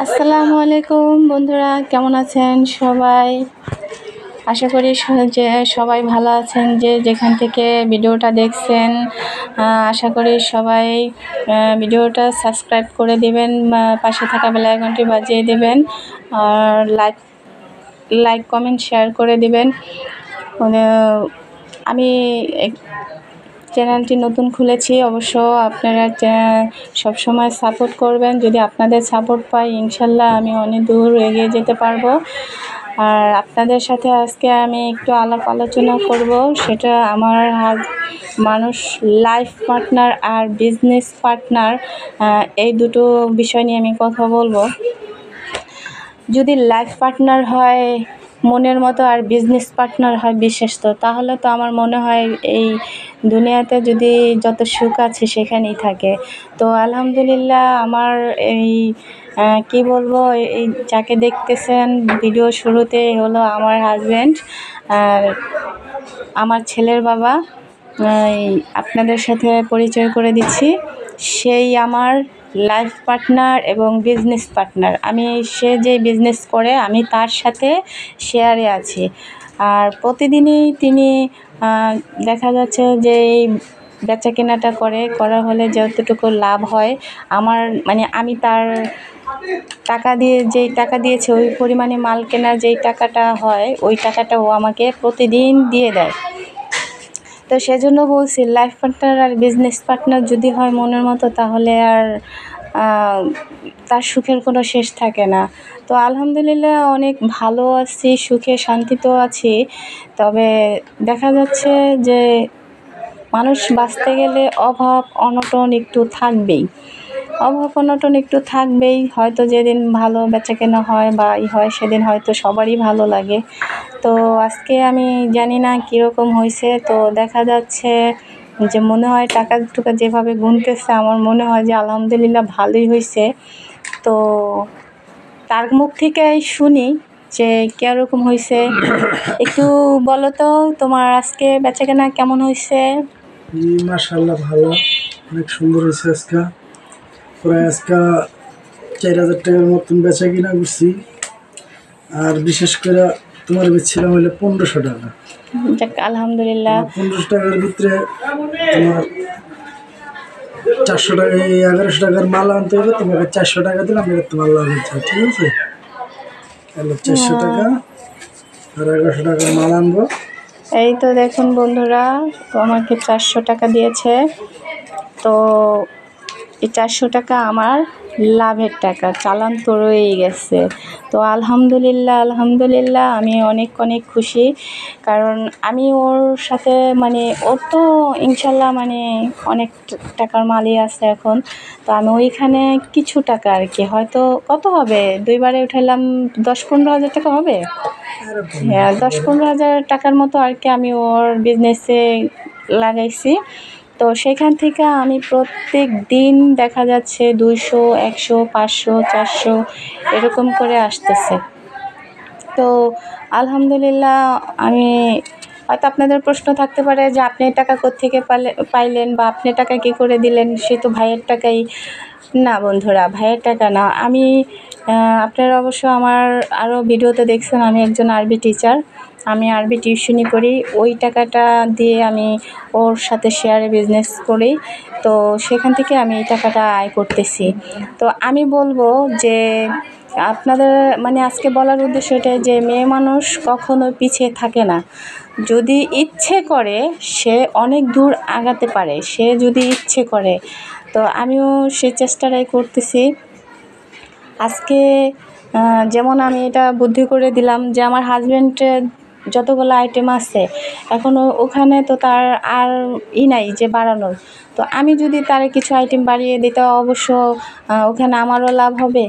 আসসালামু আলাইকুম বন্ধুরা, কেমন আছেন সবাই? আশা করি যে সবাই ভালো আছেন, যে যেখান থেকে ভিডিওটা দেখছেন। আশা করি সবাই ভিডিওটা সাবস্ক্রাইব করে দিবেন, পাশে থাকা বেল আইকনটি বাজিয়ে দিবেন, আর লাইক কমেন্ট শেয়ার করে দিবেন। আমি চ্যানেলটি নতুন খুলেছি, অবশ্য আপনারা সবসময় সাপোর্ট করবেন। যদি আপনাদের সাপোর্ট পাই, ইনশাল্লাহ আমি অনেক দূর এগিয়ে যেতে পারবো। আর আপনাদের সাথে আজকে আমি একটু আলোচনা করব, সেটা আমার মানুষ লাইফ পার্টনার আর বিজনেস পার্টনার, এই দুটো বিষয় নিয়ে আমি কথা বলবো। যদি লাইফ পার্টনার হয় মনের মতো আর বিজনেস পার্টনার হয় বিশ্বস্ত, তাহলে তো আমার মনে হয় এই দুনিয়াতে যদি যত সুখ আছে সেখানেই থাকে। তো আলহামদুলিল্লাহ, আমার এই কি বলবো, এই যাকে দেখতেছেন ভিডিও শুরুতে হলো আমার হাজব্যান্ড, আর আমার ছেলের বাবা। আপনাদের সাথে পরিচয় করে দিচ্ছি, সেই আমার লাইফ পার্টনার এবং বিজনেস পার্টনার। সে যে বিজনেস করে আমি তার সাথে শেয়ারে আছি, আর প্রতিদিনই তিনি দেখা যাচ্ছে যে এই বেচা কেনাটা করা হলে যতটুকু লাভ হয় আমার, আমি তার টাকা দিয়ে যেই টাকা দিয়েছে ওই পরিমাণে মাল কেনার যেই টাকাটা হয়, ওই টাকাটা ও আমাকে প্রতিদিন দিয়ে দেয়। তো সেজন্য বলছি, লাইফ পার্টনার আর বিজনেস পার্টনার যদি হয় মনের মতো, তাহলে আর তার সুখের কোনো শেষ থাকে না। তো আলহামদুলিল্লাহ অনেক ভালো আছি, সুখে শান্তিতেও আছি। তবে দেখা যাচ্ছে যে মানুষ বাঁচতে গেলে অভাব অনটন একটু থাকবেই। হয়তো যেদিন ভালো বেচাকেনা হয় বা হয়, সেদিন হয়তো সবারই ভালো লাগে। তো আজকে আমি জানি না কীরকম হয়েছে, তো দেখা যাচ্ছে যে মনে হয় টাকা যেভাবে গুনতেছে, আমার মনে হয় যে আলহামদুলিল্লাহ ভালোই হয়েছে। তো তার মুখ থেকে শুনি যে কীরকম হয়েছে। একটু বলো তো, তোমার আজকে বেচাকেনা কেমন হয়েছে? মাশাআল্লাহ, ভালো, অনেক সুন্দর হয়েছে। প্রায় 4000 টাকার মতন বেচা কিনা করছি। আর বিশেষ করে তোমার বেচছিলাম হলে 1500 টাকা। যাক আলহামদুলিল্লাহ। 1500 টাকার ভিতরে তোমার 400 টাকা, 1100 টাকার মাল আনতে হবে, তোমাকে 400 টাকা দিলাম, এটা তোমার লাভ হচ্ছে। ঠিক আছে, তাহলে 400 টাকা আর 1100 টাকার মাল আনবো। এই তো দেখুন বন্ধুরা, তো আমাকে 400 টাকা দিয়েছে। তো এই 400 টাকা আমার লাভের টাকা, চালান তো রয়েই গেছে। তো আলহামদুলিল্লাহ আমি অনেক খুশি। কারণ আমি ওর সাথে ওর তো ইনশাল্লাহ অনেক টাকার মালই আছে এখন। তো আমি ওইখানে কিছু টাকা আর কি, হয়তো কত হবে, 2বারে উঠাইলাম 10-15 হাজার টাকা হবে। হ্যাঁ, 10-15 হাজার টাকার মতো আর কি আমি ওর বিজনেসে লাগাইছি। তো সেখান থেকে আমি প্রত্যেক দিন দেখা যাচ্ছে 200, 100, 500, 400 এরকম করে আসতেছে। তো আলহামদুলিল্লাহ, আমি হয়তো আপনাদের প্রশ্ন থাকতে পারে যে আপনি টাকা কোত্থেকে পাইলেন বা আপনি টাকা কী করে দিলেন, সে তো ভাইয়ের টাকাই। না বন্ধুরা, ভাইয়ের টাকা না। আপনারা অবশ্য আমার আরও ভিডিওতে দেখছেন, আমি একজন আরবি টিচার, আমি আরবি টিউশনি করি। ওই টাকাটা দিয়ে আমি ওর সাথে শেয়ারে বিজনেস করি। তো সেখান থেকে আমি এই টাকাটা আয় করতেছি। তো আমি বলবো যে আপনাদের আজকে বলার উদ্দেশ্য এটাই যে মেয়ে মানুষ কখনো পিছিয়ে থাকে না। যদি ইচ্ছে করে সে অনেক দূর আগাতে পারে, সে যদি ইচ্ছে করে। তো আমিও সেই চেষ্টাটাই করতেছি। আজকে যেমন আমি এটা বুদ্ধি করে দিলাম যে আমার হাজব্যান্ডের যতগুলো আইটেম আছে এখন ওখানে তো তার আর নাই যে বাড়ানোর। তো আমি যদি তার কিছু আইটেম বাড়িয়ে দিই, তো অবশ্য ওখানে আমারও লাভ হবে।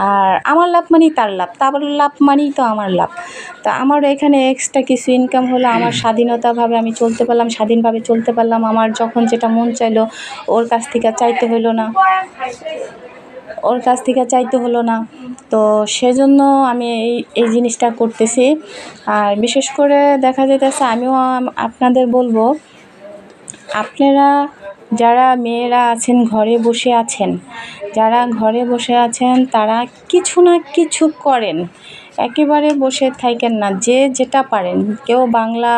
আর আমার লাভ মানেই তার লাভ, তার লাভ মানেই তো আমার লাভ। তা আমারও এখানে এক্সট্রা কিছু ইনকাম হলো, আমার স্বাধীনভাবে আমি স্বাধীনভাবে চলতে পারলাম। আমার যখন যেটা মন চাইলো ওর কাছ থেকে চাইতে হলো না। তো সেজন্য আমি এই জিনিসটা করতেছি। আর বিশেষ করে দেখা যেতেছে, আমিও আপনাদের বলবো, আপনারা যারা মেয়েরা আছেন ঘরে বসে আছেন, যারা ঘরে বসে আছেন তারা কিছু না কিছু করেন, একেবারে বসে থাকেন না। যে যেটা পারেন, কেউ বাংলা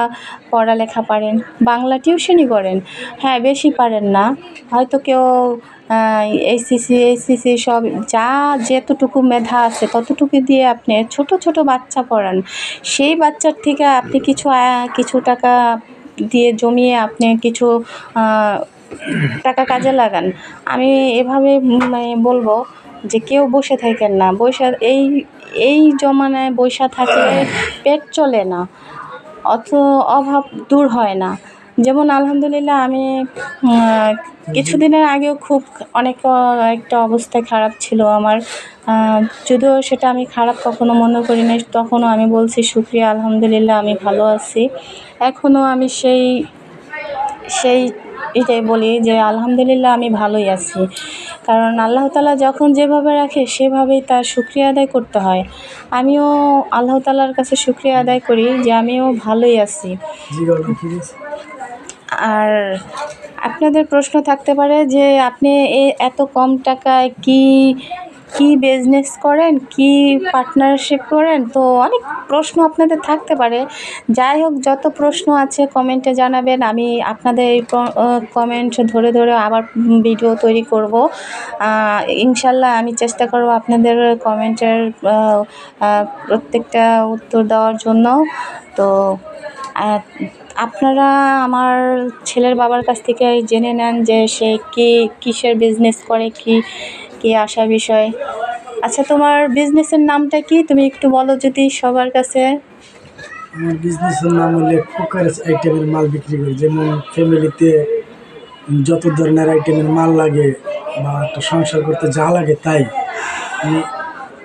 পড়ালেখা পারেন, বাংলা টিউশনি করেন, হ্যাঁ বেশি পারেন না, হয়তো কেউ এইচএসসি সব যা যেতটুকু মেধা আছে ততটুকু দিয়ে আপনি ছোট ছোট বাচ্চা পড়ান। সেই বাচ্চার থেকে আপনি কিছু টাকা দিয়ে জমিয়ে আপনি কিছু টাকা কাজে লাগান। আমি এভাবে মানে বলবো যে কেউ বসে থাকেন না। এই জমানায় বসে থাকলে পেট চলে না, অত অভাব দূর হয় না। যেমন আলহামদুলিল্লাহ আমি কিছুদিনের আগেও খুব একটা অবস্থা খারাপ ছিল আমার, যদিও সেটা আমি খারাপ কখনো মনে করি না, তখনও আমি বলছি শুকরিয়া আলহামদুলিল্লাহ আমি ভালো আছি। এখনও আমি সেই এটাই বলি যে আলহামদুলিল্লাহ আমি ভালোই আছি, কারণ আল্লাহ তাআলা যখন যেভাবে রাখে সেভাবেই তার শুকরিয়া আদায় করতে হয়। আমিও আল্লাহ তাআলার কাছে শুকরিয়া আদায় করি যে আমিও ভালোই আছি। আর আপনাদের প্রশ্ন থাকতে পারে যে আপনি এত কম টাকায় কি বিজনেস করেন, কি পার্টনারশিপ করেন, তো অনেক প্রশ্ন আপনাদের থাকতে পারে। যাই হোক, যত প্রশ্ন আছে কমেন্টে জানাবেন, আমি আপনাদের এই কমেন্ট ধরে ধরে আবার ভিডিও তৈরি করব। ইনশাল্লাহ আমি চেষ্টা করব আপনাদের কমেন্টের প্রত্যেকটা উত্তর দেওয়ার জন্য। তো আপনারা আমার ছেলের বাবার কাছ থেকে জেনে নেন যে সে কিসের বিজনেস করে, কি আশা বিষয়। আচ্ছা, তোমার বিজনেসের নামটা কি, তুমি একটু বলো যদি সবার কাছে। আমার বিজনেসের নাম হলে কুকারের আইটেমের মাল বিক্রি করি, যেমন ফ্যামিলিতে যত ধরনের আইটেমের মাল লাগে বা একটা সংসার করতে যা লাগে তাই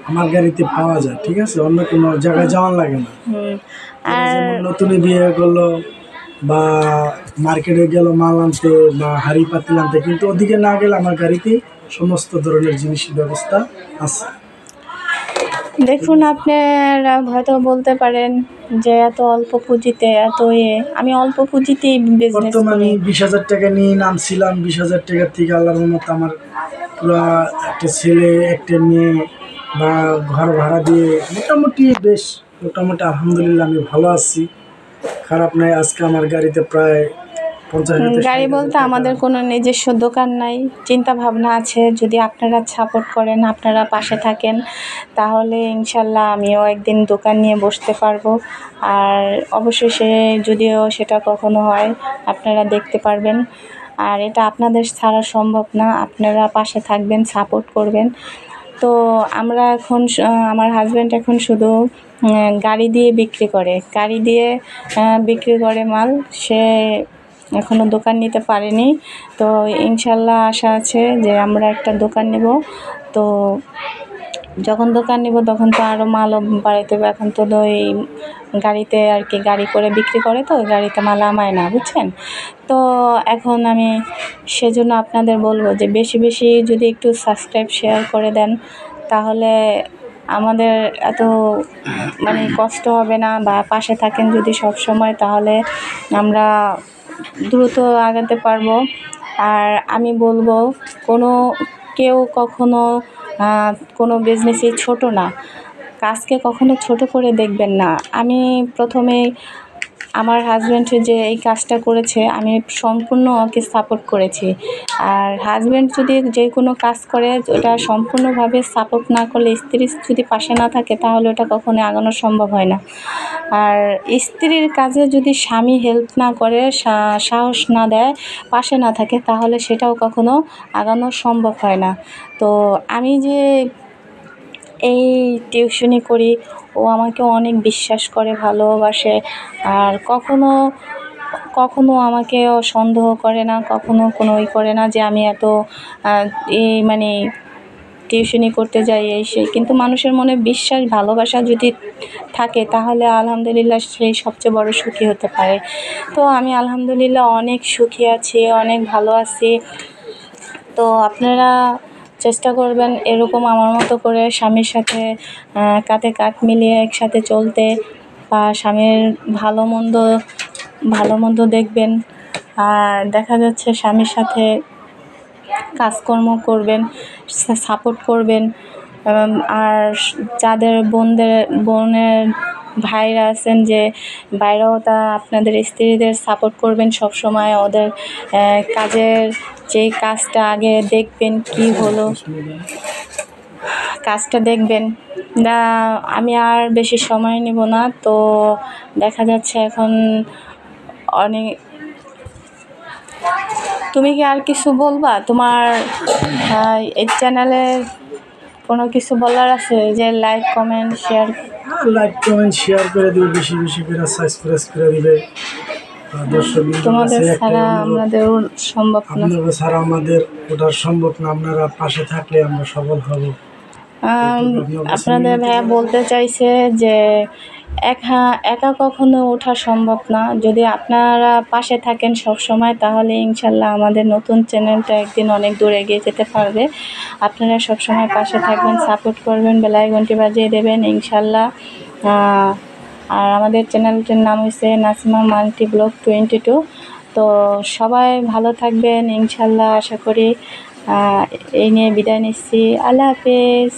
আমার গাড়িতে পাওয়া যায়। ঠিক আছে, অন্য কোনো জায়গায় যাওয়ার লাগে না। আর যেমন নতুন বিয়ে করলো বা মার্কেটে গেল মাল আনতে বা হাড়ি পাতিল আনতে, কিন্তু ওদিকে না গেলে আমার গাড়িতে সমস্ত ধরনের জিনিসের ব্যবস্থা আছে। দেখুন, আপনারা হয়তো বলতে পারেন যে এত অল্প পুঁজিতে আমি অল্প পুঁজিতেই বিজনেস বর্তমানে করি। 20,000 টাকা নিয়ে নামছিলাম। 20,000 টাকার থেকে আল্লাহর রহমতে আমার পুরা একটা ছেলে একটা মেয়ে বা ঘর ভাড়া দিয়ে মোটামুটি আলহামদুলিল্লাহ আমি ভালো আছি, খারাপ নাই। আজকে আমার গাড়িতে প্রায় 50,000 গাড়ি বলতে আমাদের কোনো নিজস্ব দোকান নাই, চিন্তা ভাবনা আছে। যদি আপনারা সাপোর্ট করেন, আপনারা পাশে থাকেন, তাহলে ইনশাল্লাহ আমিও একদিন দোকান নিয়ে বসতে পারবো। আর অবশেষে যদিও সেটা কখনো হয়, আপনারা দেখতে পারবেন। আর এটা আপনাদের ছাড়া সম্ভব না, আপনারা পাশে থাকবেন, সাপোর্ট করবেন। তো আমার হাজব্যান্ড এখন শুধু গাড়ি দিয়ে বিক্রি করে মাল। সে এখনও দোকান নিতে পারেনি। তো ইনশাল্লাহ আশা আছে যে আমরা একটা দোকান নেব। তো যখন দোকান নেব তখন তো আরও মালও বাড়াইতে হবে। এখন তো ওই গাড়িতে আর কি, গাড়ি করে বিক্রি করে, তো ওই গাড়িতে মাল আমায় না, বুঝছেন। তো এখন আমি সেজন্য আপনাদের বলবো যে বেশি বেশি যদি একটু সাবস্ক্রাইব শেয়ার করে দেন, তাহলে আমাদের এত মানে কষ্ট হবে না, বা পাশে থাকেন যদি সব সময়, তাহলে আমরা দ্রুত আগাতে পারবো। আর আমি বলবো কেউ কখনো কোনো বিজনেসই ছোট না, কাজকে কখনো ছোট করে দেখবেন না। আমি প্রথমে আমার হাজব্যান্ড যে এই কাজটা করেছে, আমি সম্পূর্ণ ওকে সাপোর্ট করেছি। আর হাজব্যান্ড যদি যে কোনো কাজ করে, ওটা সম্পূর্ণভাবে সাপোর্ট না করলে, স্ত্রী যদি পাশে না থাকে, তাহলে ওটা কখনো আগানো সম্ভব হয় না। আর স্ত্রীর কাজে যদি স্বামী হেল্প না করে, সাহস না দেয়, পাশে না থাকে, তাহলে সেটাও কখনো আগানো সম্ভব হয় না। তো আমি যে এই টিউশনি করি, ও আমাকে অনেক বিশ্বাস করে, ভালোবাসে। আর কখনো আমাকে সন্দেহ করে না, কখনো কোনো করে না যে আমি এত মানে টিউশনি করতে যাই এই সেই। কিন্তু মানুষের মনে বিশ্বাস ভালোবাসা যদি থাকে, তাহলে আলহামদুলিল্লাহ সেই সবচেয়ে বড় সুখী হতে পারে। তো আমি আলহামদুলিল্লাহ অনেক সুখী আছি, অনেক ভালো আছি। তো আপনারা চেষ্টা করবেন এরকম আমার মতো করে স্বামীর সাথে কাঁধে কাঁধ মিলিয়ে একসাথে চলতে, বা স্বামীর ভালো মন্দ দেখবেন। আর দেখা যাচ্ছে স্বামীর সাথে কাজকর্ম করবেন, সাপোর্ট করবেন। আর যাদের বোনের ভাইরা আছেন যে বাইরেও তা আপনাদের স্ত্রীদের সাপোর্ট করবেন সব সময়। ওদের কাজের যেই কাজটা আগে দেখবেন কি হলো, কাজটা দেখবেন না। আমি আর বেশি সময় নেব না। তো দেখা যাচ্ছে এখন অনেক, তুমি কি আর কিছু বলবা? তোমার এই চ্যানেলে কোনো কিছু বলার আছে? যে like comment share, like comment share করে দিবে, বেশি বেশি করে সাবস্ক্রাইব করে দিবে। দর্শক তোমাদের ছাড়া আমাদের সম্ভব না। আপনাদের ছাড়া আমাদের ওটা সম্ভব না। আপনারা পাশে থাকলে আমরা সফল হব। আপনাদের ভাইয়া বলতে চাইছে যে একা কখনো ওঠা সম্ভব না। যদি আপনারা পাশে থাকেন সব সময়, তাহলে ইনশাল্লাহ আমাদের নতুন চ্যানেলটা একদিন অনেক দূর এগিয়ে যেতে পারবে। আপনারা সব সময় পাশে থাকবেন, সাপোর্ট করবেন, বেলায় ঘন্টি বাজিয়ে দেবেন ইনশাল্লাহ। আর আমাদের চ্যানেলটির নাম হচ্ছে নাসিমা মাল্টি ব্লগ 22। তো সবাই ভালো থাকবেন ইনশাল্লাহ, আশা করি। এই নিয়ে বিদায় নিচ্ছি। আল্লাহ হাফেজ।